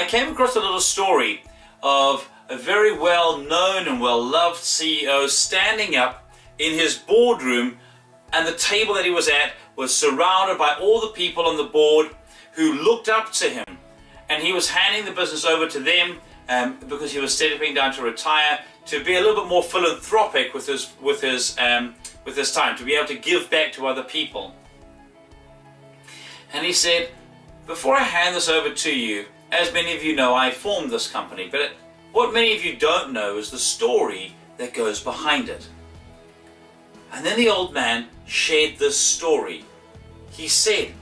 I came across a little story of a very well-known and well-loved CEO standing up in his boardroom, and the table that he was at was surrounded by all the people on the board who looked up to him, and he was handing the business over to them because he was stepping down to retire, to be a little bit more philanthropic with his time, to be able to give back to other people. And he said, before I hand this over to you, as many of you know, I formed this company, but what many of you don't know is the story that goes behind it. And then the old man shared this story. He said,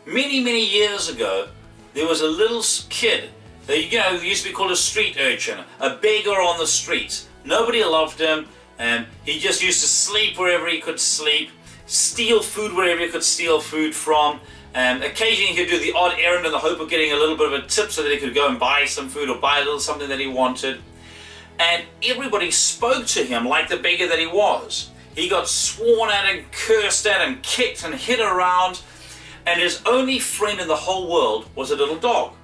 many, many years ago, there was a little kid, who used to be called a street urchin, a beggar on the streets. Nobody loved him, and he just used to sleep wherever he could sleep, steal food wherever he could steal food from. Occasionally he'd do the odd errand in the hope of getting a little bit of a tip so that he could go and buy some food or buy a little something that he wanted. And everybody spoke to him like the beggar that he was. He got sworn at and cursed at and kicked and hit around, and his only friend in the whole world was a little dog.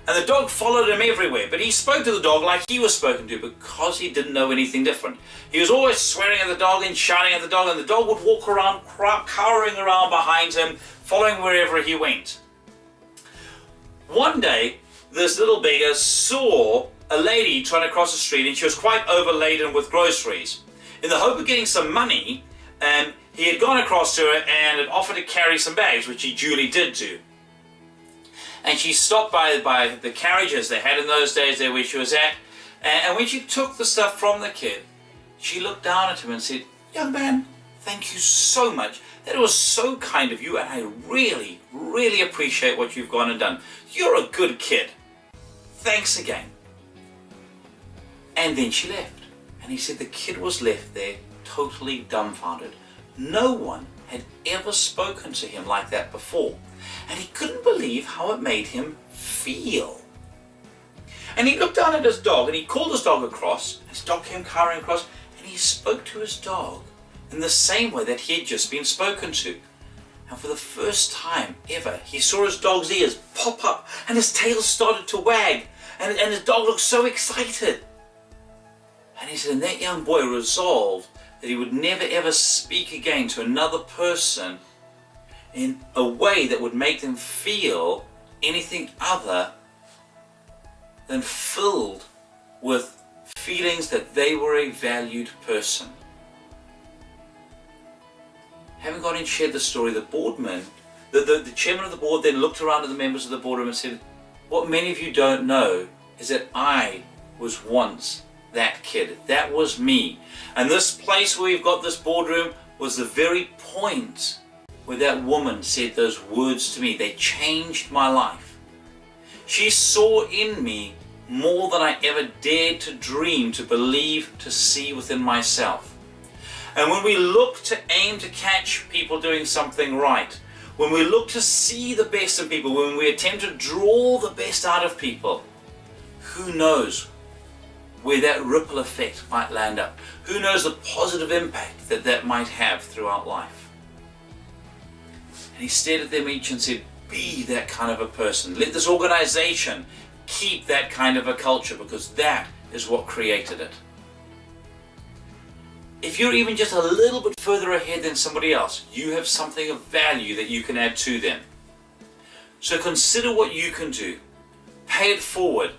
And the dog followed him everywhere, but he spoke to the dog like he was spoken to because he didn't know anything different. He was always swearing at the dog and shouting at the dog, and the dog would walk around, cowering around behind him, following wherever he went. One day, this little beggar saw a lady trying to cross the street, and she was quite overladen with groceries. In the hope of getting some money, he had gone across to her and had offered to carry some bags, which he duly did do. And she stopped by the carriages they had in those days there where she was at, and when she took the stuff from the kid, she looked down at him and said, "Young man, thank you so much. That was so kind of you, and I really, really appreciate what you've gone and done. You're a good kid. Thanks again." And then she left. And he said the kid was left there totally dumbfounded. No one had ever spoken to him like that before. And he couldn't believe how it made him feel. And he looked down at his dog, and he called his dog across. His dog came cowering across, and he spoke to his dog in the same way that he had just been spoken to. And for the first time ever, he saw his dog's ears pop up, and his tail started to wag, and his dog looked so excited. And he said, and that young boy resolved that he would never ever speak again to another person in a way that would make them feel anything other than filled with feelings that they were a valued person. Having gone and shared the story, the chairman of the board then looked around at the members of the boardroom and said, what many of you don't know is that I was once that kid. That was me. And this place where we've got this boardroom was the very point where that woman said those words to me. They changed my life. She saw in me more than I ever dared to dream, to believe, to see within myself. And when we look to aim to catch people doing something right, when we look to see the best in people, when we attempt to draw the best out of people, who knows where that ripple effect might land up? Who knows the positive impact that that might have throughout life? And he stared at them each and said, be that kind of a person. Let this organization keep that kind of a culture, because that is what created it. If you're even just a little bit further ahead than somebody else, you have something of value that you can add to them. So consider what you can do. Pay it forward.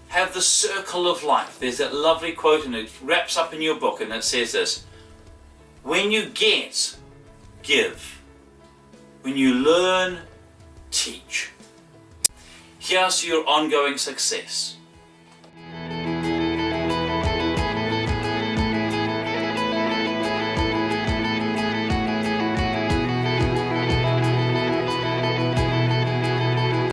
Have the circle of life. There's that lovely quote, and it wraps up in your book, and it says this: when you get, give. When you learn, teach. Here's to your ongoing success.